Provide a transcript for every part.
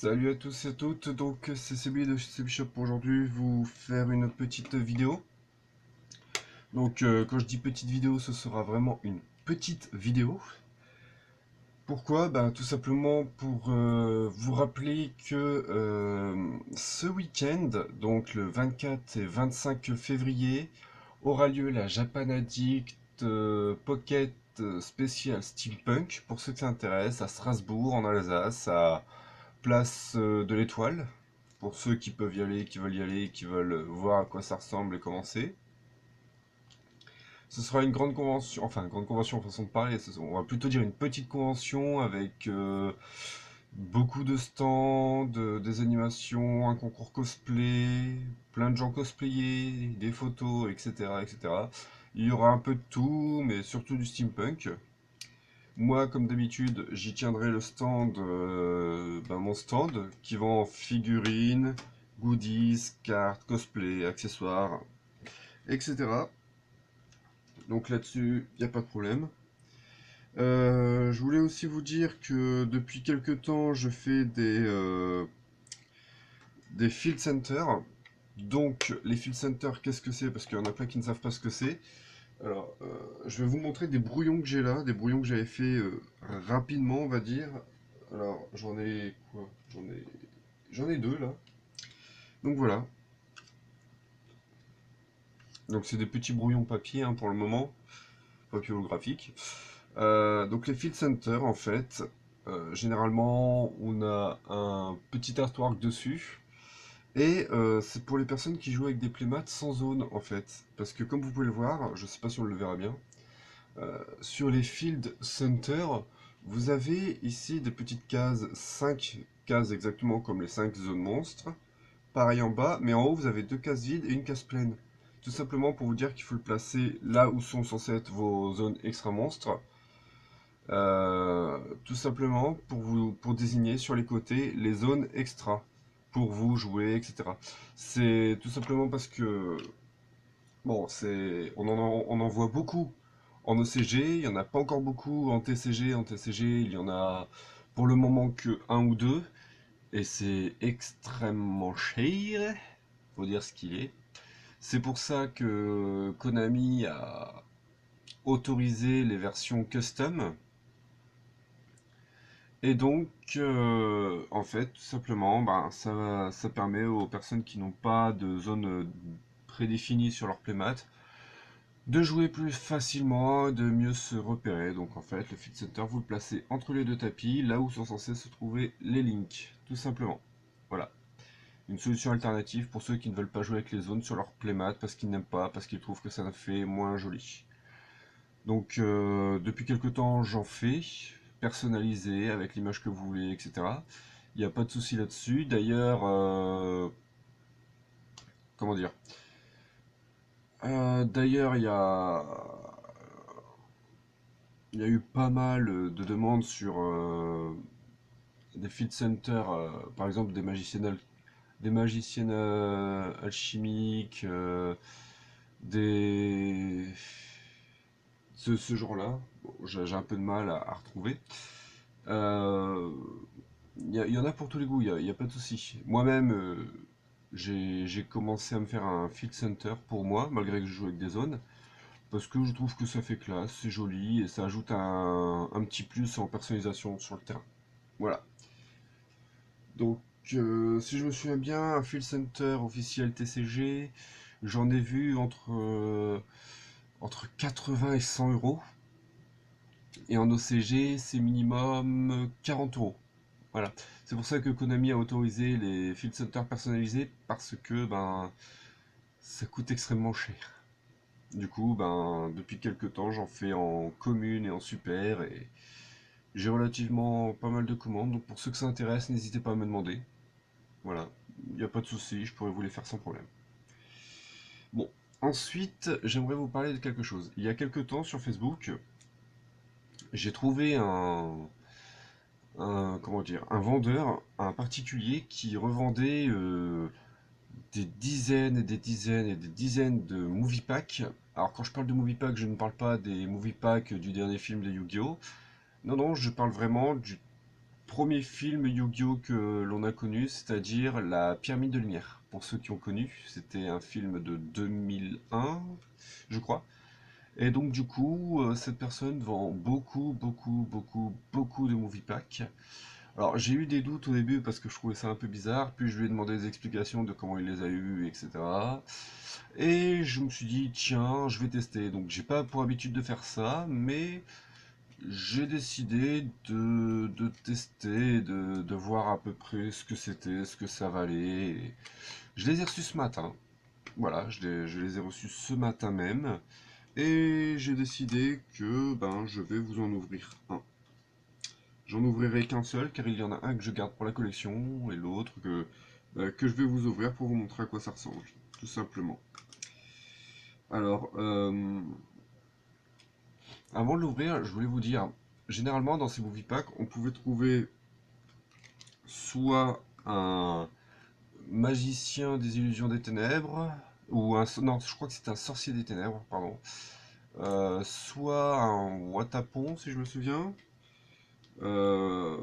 Salut à tous et à toutes, donc c'est Sebi de chez Sebi Shop pour aujourd'hui vous faire une petite vidéo. Donc quand je dis petite vidéo, ce sera vraiment une petite vidéo. Pourquoi? Ben, tout simplement pour vous rappeler que ce week-end, donc le 24 et 25 février, aura lieu la Japan Addict Pocket Special Steampunk, pour ceux que ça intéresse, à Strasbourg, en Alsace, à Place de l'Étoile, pour ceux qui peuvent y aller, qui veulent y aller, qui veulent voir à quoi ça ressemble et comment c'est. Ce sera une grande convention, enfin une grande convention façon de parler, on va plutôt dire une petite convention avec beaucoup de stands, des animations, un concours cosplay, plein de gens cosplayés, des photos, etc., etc. Il y aura un peu de tout, mais surtout du steampunk. Moi, comme d'habitude, j'y tiendrai le stand, mon stand, qui vend figurines, goodies, cartes, cosplay, accessoires, etc. Donc là-dessus, il n'y a pas de problème. Je voulais aussi vous dire que depuis quelques temps, je fais des field centers. Donc, les field centers, qu'est-ce que c'est? Parce qu'il y en a plein qui ne savent pas ce que c'est. Alors, je vais vous montrer des brouillons que j'ai là, des brouillons que j'avais fait rapidement, on va dire. Alors, j'en ai quoi? J'en ai deux là. Donc voilà. Donc c'est des petits brouillons papier hein, pour le moment, papier holographique. Donc les field centers en fait, généralement on a un petit artwork dessus. Et c'est pour les personnes qui jouent avec des playmats sans zone en fait. Parce que comme vous pouvez le voir, je sais pas si on le verra bien, sur les field centers, vous avez ici des petites cases, 5 cases exactement comme les 5 zones monstres. Pareil en bas, mais en haut vous avez deux cases vides et une case pleine. Tout simplement pour vous dire qu'il faut le placer là où sont censées être vos zones extra monstres. Tout simplement pour désigner sur les côtés les zones extra pour vous jouer, etc. C'est tout simplement parce que bon, on en voit beaucoup en OCG, il n'y en a pas encore beaucoup en TCG. En TCG, il y en a pour le moment que un ou deux, et c'est extrêmement cher, faut dire ce qu'il est. C'est pour ça que Konami a autorisé les versions custom. Et donc, en fait, tout simplement, ça permet aux personnes qui n'ont pas de zone prédéfinie sur leur playmat de jouer plus facilement, de mieux se repérer. Donc en fait, le Fit Center, vous le placez entre les deux tapis, là où sont censés se trouver les links, tout simplement. Voilà. Une solution alternative pour ceux qui ne veulent pas jouer avec les zones sur leur playmat parce qu'ils n'aiment pas, parce qu'ils trouvent que ça fait moins joli. Donc depuis quelques temps, j'en fais, personnalisé, avec l'image que vous voulez, etc. Il n'y a pas de souci là-dessus. D'ailleurs, comment dire D'ailleurs, il y a eu pas mal de demandes sur des field centers, par exemple des magiciennes alchimiques, des ce genre-là. Bon, j'ai un peu de mal à retrouver. Euh, il y en a pour tous les goûts, il y a pas de souci. Moi-même, j'ai commencé à me faire un field center pour moi, malgré que je joue avec des zones. Parce que je trouve que ça fait classe, c'est joli et ça ajoute un petit plus en personnalisation sur le terrain. Voilà. Donc, si je me souviens bien, un Field Center officiel TCG, j'en ai vu entre 80 et 100 euros. Et en OCG, c'est minimum 40 euros. Voilà. C'est pour ça que Konami a autorisé les Field Center personnalisés parce que ça coûte extrêmement cher. Du coup, depuis quelques temps, j'en fais en commune et en super et j'ai relativement pas mal de commandes. Donc pour ceux que ça intéresse, n'hésitez pas à me demander. Voilà, il n'y a pas de souci, je pourrais vous les faire sans problème. Bon, ensuite, j'aimerais vous parler de quelque chose. Il y a quelques temps sur Facebook, j'ai trouvé comment dire, un vendeur, un particulier qui revendait des dizaines et des dizaines et des dizaines de movie packs. Alors quand je parle de movie pack, je ne parle pas des movie packs du dernier film de Yu-Gi-Oh! Non, non, je parle vraiment premier film Yu-Gi-Oh que l'on a connu, c'est-à-dire La Pyramide de Lumière. Pour ceux qui ont connu, c'était un film de 2001, je crois. Et donc du coup, cette personne vend beaucoup de movie packs. Alors j'ai eu des doutes au début parce que je trouvais ça un peu bizarre, puis je lui ai demandé des explications de comment il les a eus, etc. Et je me suis dit, tiens, je vais tester. Donc j'ai pas pour habitude de faire ça, mais j'ai décidé de tester, de voir à peu près ce que c'était, ce que ça valait. Et je les ai reçus ce matin. Voilà, je les ai reçus ce matin même. Et j'ai décidé que ben, je vais vous en ouvrir un. J'en ouvrirai qu'un seul, car il y en a un que je garde pour la collection, et l'autre que je vais vous ouvrir pour vous montrer à quoi ça ressemble, tout simplement. Alors, avant de l'ouvrir, je voulais vous dire, généralement dans ces movie packs, on pouvait trouver soit un magicien des illusions des ténèbres, ou un... Non, je crois que c'était un sorcier des ténèbres, pardon. Soit un Watapon, si je me souviens. Euh,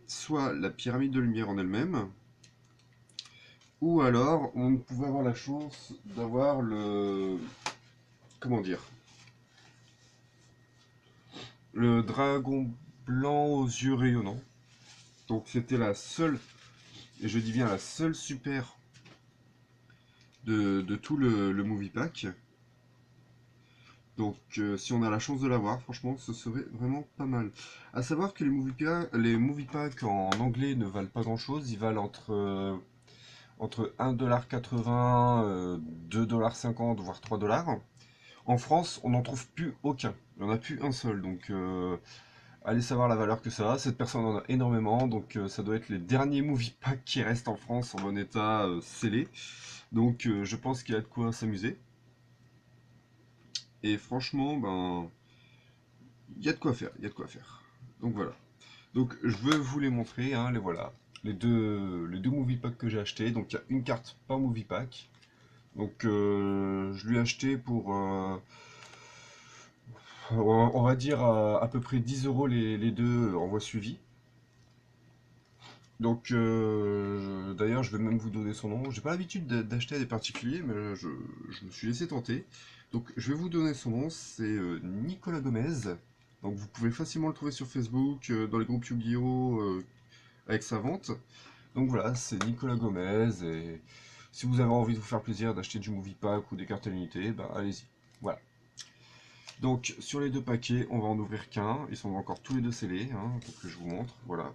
soit la pyramide de lumière en elle-même. Ou alors, on pouvait avoir la chance d'avoir le... Comment dire? Le dragon blanc aux yeux rayonnants. Donc c'était la seule, et je dis bien la seule super de tout le movie pack. Donc si on a la chance de l'avoir, franchement, ce serait vraiment pas mal. À savoir que les movie packs en anglais ne valent pas grand chose, ils valent entre 1,80 $, 2,50 $, voire 3 $. En France, on n'en trouve plus aucun. Il n'y en a plus un seul. Donc, allez savoir la valeur que ça a. Cette personne en a énormément. Donc, ça doit être les derniers movie packs qui restent en France en bon état scellé. Donc, je pense qu'il y a de quoi s'amuser. Et franchement, ben, il y a de quoi faire. Il y a de quoi faire. Donc, voilà. Donc, je veux vous les montrer. Hein, les voilà. Les deux movie packs que j'ai achetés. Donc, il y a une carte par movie pack. Donc, je lui ai acheté pour. On va dire à peu près 10 € les deux en voie suivie. Donc d'ailleurs je vais même vous donner son nom. J'ai pas l'habitude d'acheter à des particuliers, mais je me suis laissé tenter. Donc je vais vous donner son nom, c'est Nicolas Gomez. Donc vous pouvez facilement le trouver sur Facebook, dans les groupes Yu-Gi-Oh! Avec sa vente. Donc voilà, c'est Nicolas Gomez et si vous avez envie de vous faire plaisir d'acheter du movie pack ou des cartes à l'unité, bah allez-y. Voilà. Donc sur les deux paquets, on va en ouvrir qu'un. Ils sont encore tous les deux scellés, hein, pour que je vous montre. Voilà.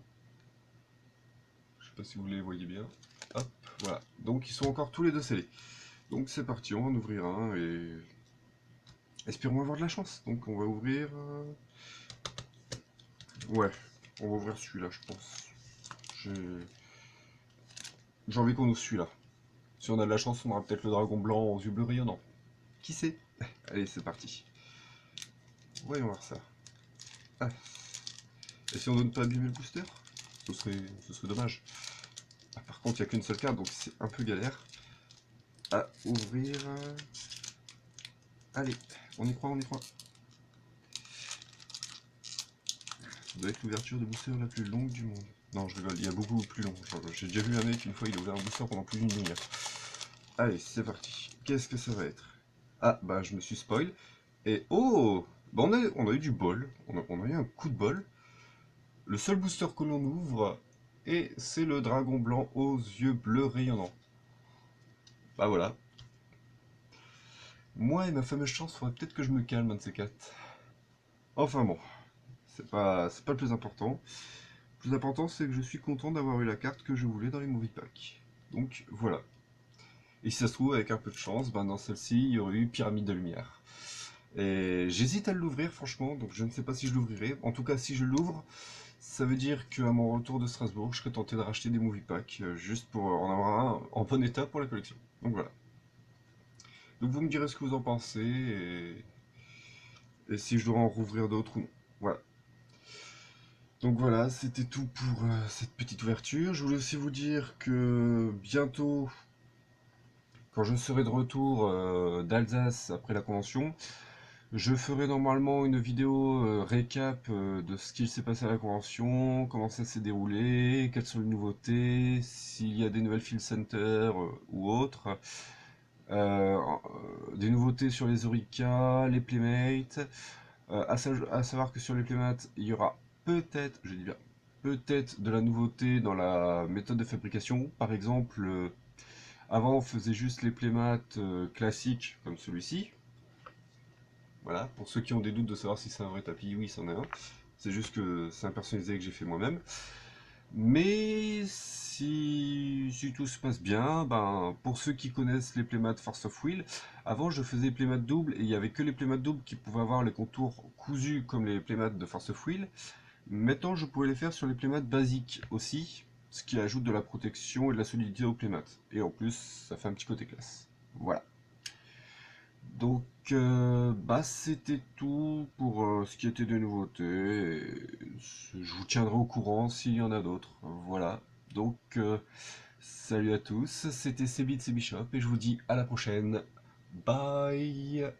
Je sais pas si vous les voyez bien. Hop, voilà. Donc ils sont encore tous les deux scellés. Donc c'est parti, on va en ouvrir un et espérons avoir de la chance. Donc on va ouvrir. Ouais, on va ouvrir celui-là, je pense. J'ai envie qu'on ouvre celui-là. Si on a de la chance, on aura peut-être le dragon blanc aux yeux bleus rayonnants. Qui sait? Allez, c'est parti. Voyons voir ça. Ah. Et si on donne pas abîmer le booster? Ce serait dommage. Ah, par contre, il n'y a qu'une seule carte, donc c'est un peu galère à ouvrir. Allez, on y croit, on y croit. Ça doit être l'ouverture de booster la plus longue du monde. Non, je rigole, il y a beaucoup plus long. J'ai déjà vu un mec, une fois, il a ouvert un booster pendant plus d'une demi-heure. Allez, c'est parti. Qu'est-ce que ça va être? Ah, bah, je me suis spoil. Et oh! Bah, on a eu du bol. On a eu un coup de bol. Le seul booster que l'on ouvre, et c'est le dragon blanc aux yeux bleus rayonnants. Bah voilà. Moi et ma fameuse chance, faudrait peut-être que je me calme, un de ces quatre. Enfin bon, c'est pas le plus important. Le plus important, c'est que je suis content d'avoir eu la carte que je voulais dans les movie packs. Donc voilà. Et si ça se trouve, avec un peu de chance, ben dans celle-ci, il y aurait eu Pyramide de Lumière. Et j'hésite à l'ouvrir, franchement, donc je ne sais pas si je l'ouvrirai. En tout cas, si je l'ouvre, ça veut dire qu'à mon retour de Strasbourg, je serai tenté de racheter des movie packs, juste pour en avoir un en bon état pour la collection. Donc voilà. Donc vous me direz ce que vous en pensez, et si je dois en rouvrir d'autres ou non. Voilà. Donc voilà, c'était tout pour cette petite ouverture. Je voulais aussi vous dire que bientôt, quand je serai de retour d'Alsace après la convention, Je ferai normalement une vidéo récap de ce qui s'est passé à la convention, comment ça s'est déroulé, quelles sont les nouveautés, s'il y a des nouvelles field centers ou autres, euh, des nouveautés sur les Orica, les Playmates. À savoir que sur les Playmates, il y aura peut-être, je dis bien, peut-être de la nouveauté dans la méthode de fabrication. Par exemple, avant on faisait juste les Playmates classiques comme celui-ci. Voilà, pour ceux qui ont des doutes de savoir si c'est un vrai tapis, oui, c'en est un. C'est juste que c'est un personnalisé que j'ai fait moi-même. Mais si tout se passe bien, ben, pour ceux qui connaissent les playmats Force of Will, avant je faisais playmats doubles et il n'y avait que les playmats doubles qui pouvaient avoir les contours cousus comme les playmats de Force of Will. Maintenant je pouvais les faire sur les playmats basiques aussi, ce qui ajoute de la protection et de la solidité aux playmats. Et en plus, ça fait un petit côté classe. Voilà. Donc, bah, c'était tout pour ce qui était des nouveautés. Je vous tiendrai au courant s'il y en a d'autres. Voilà. Donc, salut à tous. C'était Cbit, Cbishop et je vous dis à la prochaine. Bye.